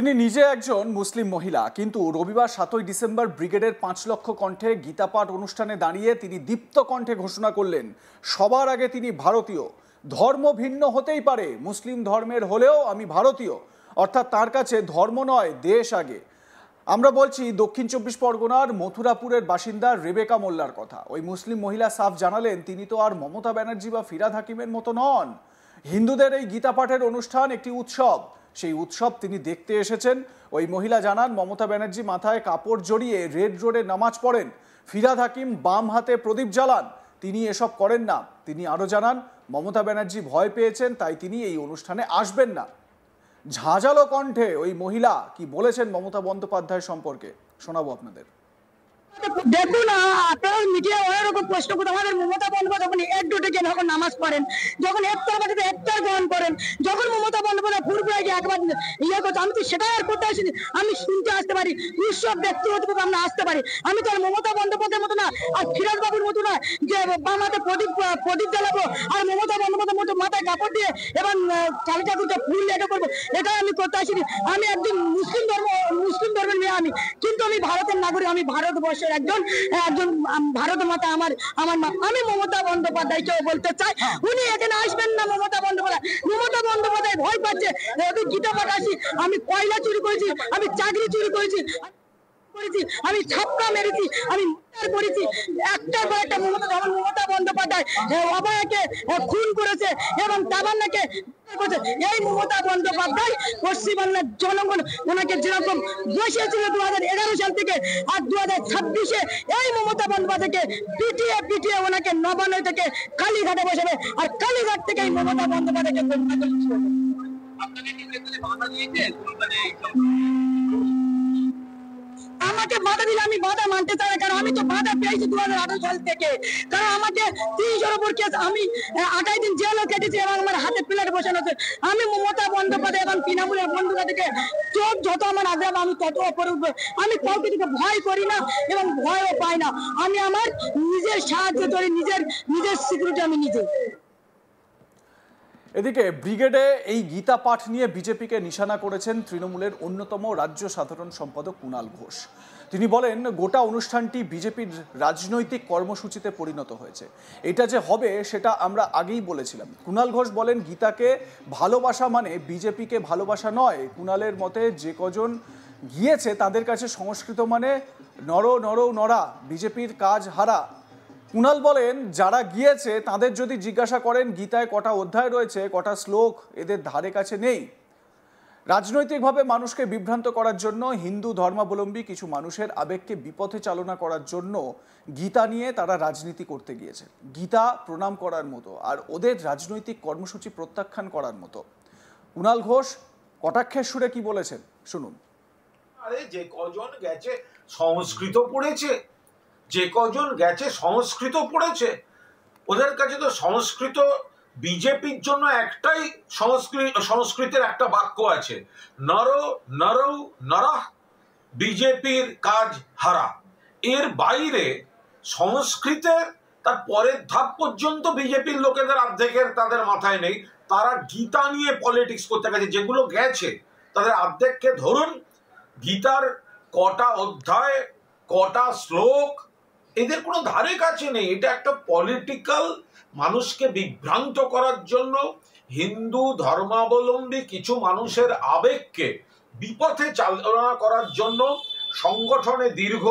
তিনি নিজে একজন মুসলিম মহিলা, কিন্তু রবিবার 7ই ডিসেম্বর ব্রিগেডের 5 লক্ষ কণ্ঠে গীতাপাঠ অনুষ্ঠানে দাঁড়িয়ে তিনি দীপ্ত কণ্ঠে ঘোষণা করলেন, সবার আগে তিনি ভারতীয়। ধর্ম ভিন্ন হতেই পারে, মুসলিম ধর্মের হলেও আমি ভারতীয়। অর্থাৎ তার কাছে ধর্ম নয়, দেশ আগে। আমরা বলছি দক্ষিণ 24 পরগনার মথুরাপুরের বাসিন্দা রেবেকা মোল্লার কথা। ওই মুসলিম মহিলা সাফ জানালেন, তিনি তো আর মমতা ব্যানার্জি বা ফিরহাদ হাকিমের মতো নন। হিন্দুদের এই গীতা পাঠের অনুষ্ঠান একটি উৎসব, সেই উৎসব তিনি দেখতে এসেছেন। ওই মহিলা জানান, মমতা ব্যানার্জি মাথায় কাপড় জড়িয়ে রেড রোডে নামাজ পড়েন, ফিরহাদ হাকিম বাম হাতে প্রদীপ জ্বালান, তিনি এসব করেন না। তিনি আরও জানান, মমতা ব্যানার্জি ভয় পেয়েছেন, তাই তিনি এই অনুষ্ঠানে আসবেন না। ঝাঁঝালো কণ্ঠে ওই মহিলা কি বলেছেন মমতা বন্দ্যোপাধ্যায় সম্পর্কে শোনাবো আপনাদের। দেখুন, আপনারা মিডিয়া অনেক রকম প্রশ্ন করতে, আমাদের মমতা বন্দ্যোপাধ্যায় যখন একজোটে গিয়ে যখন নামাজ পড়েন, যখন একটার বাড়িতে একটার গ্রহণ করেন, যখন মমতা বন্দ্যোপাধ্যায় ফুরফুরে গিয়ে একবার ইয়ে করতে, আমি তো সেটাই আর করতে আসিনি। আমি শুনতে আসতে পারি, উৎসব ব্যক্তিগতভাবে আমরা আসতে পারি। আমি তো আর মমতা বন্দ্যোপাধ্যায়ের মতো না, আর ফিরহাদ বাবুর মতো না যে বাম হাতে প্রদীপ জ্বালাবো আর মমতা বন্দ্যোপাধ্যায়ের মতো মাথায় কাপড় দিয়ে এবং কালী ঠাকুরকে ফুল লেগে করবো, এটাই আমি করতে আসিনি। আমি একজন মুসলিম ধর্মের মেয়ে, আমি কিন্তু আমি ভারতের নাগরিক, আমি ভারতবর্ষের একজন ভারত মাতা আমার মা। আমি মমতা বন্দ্যোপাধ্যায়কেও বলতে চাই, উনি এখানে আসবেন না। মমতা বন্দ্যোপাধ্যায় ভয় পাচ্ছে। গীতা পাঠ আসি, আমি কয়লা চুরি করেছি, আমি চাকরি চুরি করেছি, আমি ছাপ্পা মেরেছি, আমি করেছি, একটার পর একটা মমতা বন্দ্যোপাধ্যায় অভয়াকে খুন করেছে এবং তাবান্নাকে। এই মমতা বন্দ্যোপাধ্যায় পশ্চিমবাংলার জনগণ ওনাকে যেরকম বসিয়েছিল 2011 সাল থেকে, আর 2026-এ এই মমতা বন্দ্যোপাধ্যায়কে পিটিয়ে ওনাকে নবান্ন থেকে কালীঘাটে বসাবে, আর কালীঘাট থেকে এই মমতা বন্দ্যোপাধ্যায়কে আমাকে বাধা দিলে আমি বাধা মানতে চাই না, কারণ আমি তো বাধা পেয়েছি 2018 সাল থেকে। কারণ আমাকে 30-এর উপর কেস, আমি 28 দিন জেলও কেটেছি এবং আমার হাতে প্লেট বসানো আছে। আমি মমতা বন্দ্যোপাধ্যায় এবং তৃণমূলের বন্ধুরা থেকে চোখ যত আমার আগ্রহ, আমি তত ওপরে উঠবো। আমি কাউকে থেকে ভয় করি না এবং ভয়ও পাই না। আমি আমার নিজের সাহায্য করি, নিজের সিকিউরিটি আমি নিজে। এদিকে ব্রিগেডে এই গীতা পাঠ নিয়ে বিজেপিকে নিশানা করেছেন তৃণমূলের অন্যতম রাজ্য সাধারণ সম্পাদক কুণাল ঘোষ। তিনি বলেন, গোটা অনুষ্ঠানটি বিজেপির রাজনৈতিক কর্মসূচিতে পরিণত হয়েছে। এটা যে হবে সেটা আমরা আগেই বলেছিলাম। কুণাল ঘোষ বলেন, গীতাকে ভালোবাসা মানে বিজেপিকে ভালোবাসা নয়। কুণালের মতে যে কজন গিয়েছে তাদের কাছে সংস্কৃত মানে নরা, বিজেপির কাজ হারা। কুণাল বলেন, যারা গিয়েছে তাদের যদি জিজ্ঞাসা করেন গীতায় কটা অধ্যায় রয়েছে, কটা শ্লোক, এদের ধারে কাছে নেই। রাজনৈতিকভাবে মানুষকে বিভ্রান্ত করার জন্য, হিন্দু ধর্মাবলম্বী কিছু মানুষের আবেগকে বিপথে চালনা করার জন্য গীতা নিয়ে তারা রাজনীতি করতে গিয়েছে। গীতা প্রণাম করার মতো, আর ওদের রাজনৈতিক কর্মসূচি প্রত্যাখ্যান করার মতো। কুণাল ঘোষ কটাক্ষের সুরে কি বলেছেন শুনুন। আরে যে কজন গেছে সংস্কৃত পড়েছে, যে কজন গেছে সংস্কৃত পড়েছে, ওদের কাছে তো সংস্কৃত, বিজেপির জন্য একটাই সংস্কৃতের একটা বাক্য আছে, নরহ বিজেপির কাজ হারা। এর বাইরে সংস্কৃতের তার পরের ধাপ পর্যন্ত বিজেপির লোকেদের অর্ধেকের তাদের মাথায় নেই। তারা গীতা নিয়ে পলিটিক্স করতে গেছে। যেগুলো গেছে তাদের অর্ধেককে ধরুন, গীতার কটা অধ্যায়, কটা শ্লোক, এদের কোনো ধারে কাছে নেই। এটা একটা পলিটিক্যাল, মানুষকে বিভ্রান্ত করার জন্য, হিন্দু ধর্মাবলম্বী কিছু মানুষের আবেগকে বিপথে চালনা করার জন্য। সংগঠনে দীর্ঘ,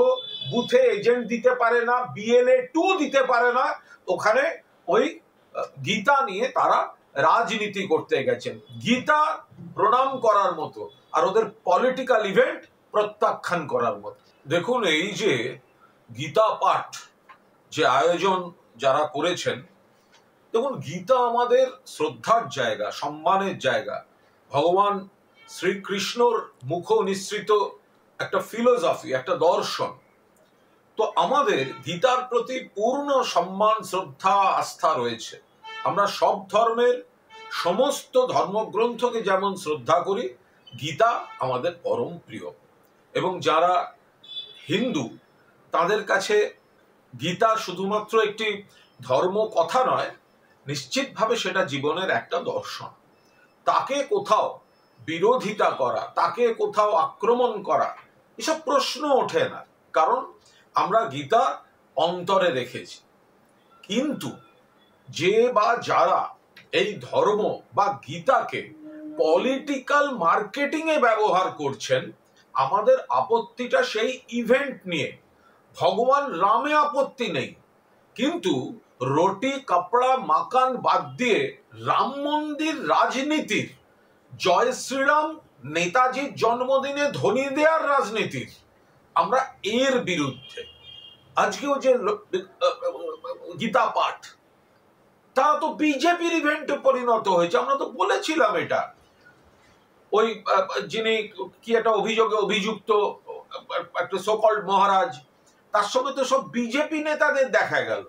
বুথে এজেন্ট দিতে পারে না, BLA 2 দিতে পারে না, ওখানে ওই গীতা নিয়ে তারা রাজনীতি করতে গেছেন। গীতা প্রণাম করার মতো, আর ওদের পলিটিক্যাল ইভেন্ট প্রত্যাখ্যান করার মতো। দেখুন, এই যে গীতা পাঠ যে আয়োজন যারা করেছেন, দেখুন, গীতা আমাদের শ্রদ্ধার জায়গা, সম্মানের জায়গা, ভগবান শ্রীকৃষ্ণর মুখ নিঃসৃত একটা ফিলোসফি, একটা দর্শন। তো আমাদের গীতার প্রতি পূর্ণ সম্মান, শ্রদ্ধা, আস্থা রয়েছে। আমরা সব ধর্মের সমস্ত ধর্মগ্রন্থকে যেমন শ্রদ্ধা করি, গীতা আমাদের পরম প্রিয়। এবং যারা হিন্দু, তাদের কাছে গীতা শুধুমাত্র একটি ধর্ম কথা নয়, নিশ্চিতভাবে সেটা জীবনের একটা দর্শন। তাকে কোথাও বিরোধিতা করা, তাকে কোথাও আক্রমণ করা, এসব প্রশ্ন ওঠে না, কারণ আমরা গীতা অন্তরে রেখেছি। কিন্তু যে বা যারা এই ধর্ম বা গীতাকে পলিটিক্যাল মার্কেটিং এ ব্যবহার করছেন, আমাদের আপত্তিটা সেই ইভেন্ট নিয়ে। ভগবান রামে আপত্তি নেই, কিন্তু রুটি কাপড়া মাকান বাদ দিয়ে রাম মন্দির রাজনীতির, জয় শ্রীরাম নেতাজির জন্মদিনে ধ্বনি দেওয়ার রাজনীতির, আমরা এর বিরুদ্ধে। আজকেও যে গীতা পাঠ, তা তো বিজেপির ইভেন্টে পরিণত হয়েছে। আমরা তো বলেছিলাম এটা। ওই যিনি কি একটা অভিযোগে অভিযুক্ত একটা সোকল্ড মহারাজ, তার সঙ্গে তো সব বিজেপি নেতাদের দেখা গেল।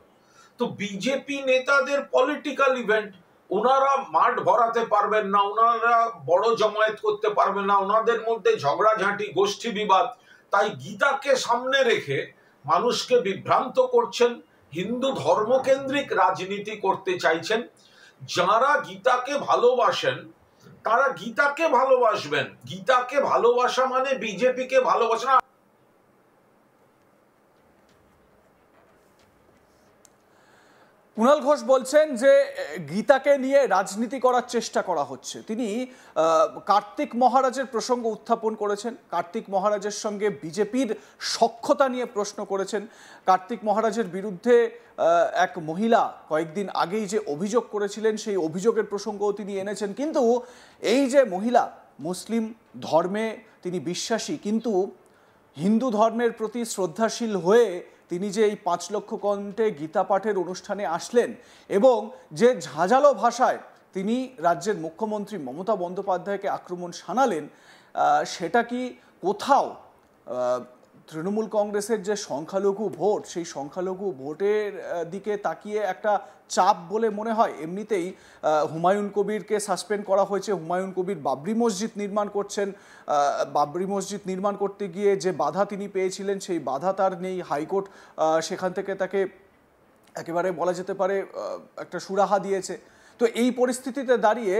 তো বিজেপি নেতাদের পলিটিক্যাল ইভেন্ট, ওনারা মাঠ ভরাতে পারবেন না, ওনারা বড় জমায়েত করতে পারবেন না, ওনাদের মধ্যে ঝগড়াঝাঁটি, গোষ্ঠী বিবাদ। তাই গীতাকে সামনে রেখে মানুষকে বিভ্রান্ত করছেন, হিন্দু ধর্মকেন্দ্রিক রাজনীতি করতে চাইছেন। যারা গীতাকে ভালোবাসেন তারা গীতাকে ভালোবাসবেন। গীতাকে ভালোবাসা মানে বিজেপিকে ভালোবাসা না। কুণাল ঘোষ বলছেন যে গীতাকে নিয়ে রাজনীতি করার চেষ্টা করা হচ্ছে। তিনি কার্তিক মহারাজের প্রসঙ্গ উত্থাপন করেছেন, কার্তিক মহারাজের সঙ্গে বিজেপির সখ্যতা নিয়ে প্রশ্ন করেছেন। কার্তিক মহারাজের বিরুদ্ধে এক মহিলা কয়েকদিন আগেই যে অভিযোগ করেছিলেন, সেই অভিযোগের প্রসঙ্গও তিনি এনেছেন। কিন্তু এই যে মহিলা মুসলিম ধর্মে তিনি বিশ্বাসী, কিন্তু হিন্দু ধর্মের প্রতি শ্রদ্ধাশীল হয়ে তিনি যে এই 5 লক্ষ কণ্ঠে গীতা পাঠের অনুষ্ঠানে আসলেন এবং যে ঝাঁঝালো ভাষায় তিনি রাজ্যের মুখ্যমন্ত্রী মমতা বন্দ্যোপাধ্যায়কে আক্রমণ শানালেন, সেটা কি কোথাও তৃণমূল কংগ্রেসের যে সংখ্যালঘু ভোট, সেই সংখ্যালঘু ভোটের দিকে তাকিয়ে একটা চাপ বলে মনে হয়? এমনিতেই হুমায়ুন কবিরকে সাসপেন্ড করা হয়েছে। হুমায়ুন কবির বাবরি মসজিদ নির্মাণ করছেন। বাবরি মসজিদ নির্মাণ করতে গিয়ে যে বাধা তিনি পেয়েছিলেন, সেই বাধা তার নেই। হাইকোর্ট সেখান থেকে তাকে একেবারে বলা যেতে পারে একটা সুরাহা দিয়েছে। তো এই পরিস্থিতিতে দাঁড়িয়ে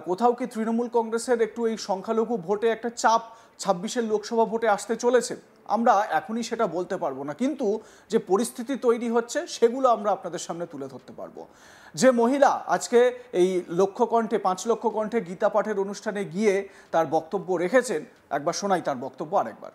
কোথাও কি তৃণমূল কংগ্রেসের একটু এই সংখ্যালঘু ভোটে একটা চাপ 26-এর লোকসভা ভোটে আসতে চলেছে? আমরা এখনই সেটা বলতে পারবো না, কিন্তু যে পরিস্থিতি তৈরি হচ্ছে সেগুলো আমরা আপনাদের সামনে তুলে ধরতে পারবো। যে মহিলা আজকে এই 5 লক্ষ কণ্ঠে গীতা পাঠের অনুষ্ঠানে গিয়ে তার বক্তব্য রেখেছেন, একবার শোনাই তার বক্তব্য আরেকবার।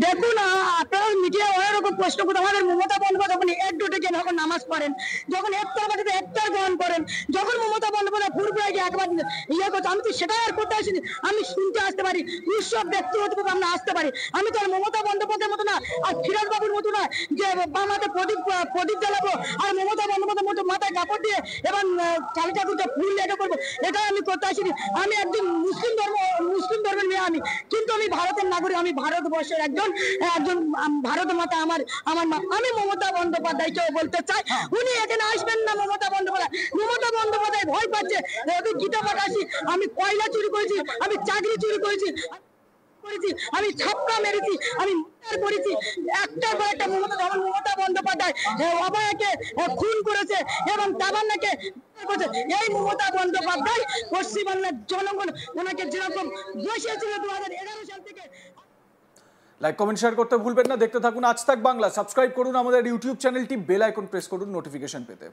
দেখুন, আপনারা মিডিয়া অনেক রকম প্রশ্ন করতে, আমাদের মমতা বন্দ্যোপাধ্যায় যখন একজোটে যখন নামাজ পড়েন, যখন ইফতার বাড়িতে ইফতার গ্রহণ করেন, যখন মমতা বন্দ্যোপাধ্যায় ফুরফুরাইকে একবার করছে, আমি তো সেটাই আর করতে আসিনি। আমি শুনতে আসতে পারি, উৎসব ব্যক্তিগতভাবে আমরা আসতে পারি। আমি তো আর মমতা বন্দ্যোপাধ্যায়ের মতো না, আর ফিরাজ বাবুর মতো না যে বামাতে প্রদীপ জ্বালাবো আর মমতা বন্দ্যোপাধ্যায়ের মতো মাথায় কাপড় দিয়ে এবং কালী ঠাকুরকে ফুল লেখা করবো। এটাই আমি করতে আসিনি। আমি একজন মুসলিম ধর্মের মেয়ে, আমি কিন্তু আমি ভারতের নাগরিক, আমি ভারতবর্ষের একজন ভারত মাতা আমার মা। আমি মমতা বন্দ্যোপাধ্যায়কেও বলতে চাই, উনি এখানে আসবেন না। মমতা বন্দ্যোপাধ্যায় ভয় পাচ্ছে। গীতা পাঠ আসি, আমি কয়লা চুরি করেছি, আমি চাকরি চুরি করেছি, আমি ছাপ্পা মেরেছি, আমি করেছি, একটার পর একটা মমতা বন্দ্যোপাধ্যায় অভয়াকে খুন করেছে এবং তামান্নাকে করেছে। এই মমতা বন্দ্যোপাধ্যায় পশ্চিমবাংলার জনগণ ওনাকে যেরকম বসিয়েছিল 2011 সাল থেকে। লাইক, কমেন্ট, শেয়ার করতে ভুলবেন না। দেখতে থাকুন আজ তাক বাংলা। সাবস্ক্রাইব করুন আমাদের ইউটিউব চ্যানেলটি, বেল আইকন প্রেস করুন নোটিফিকেশন পেতে।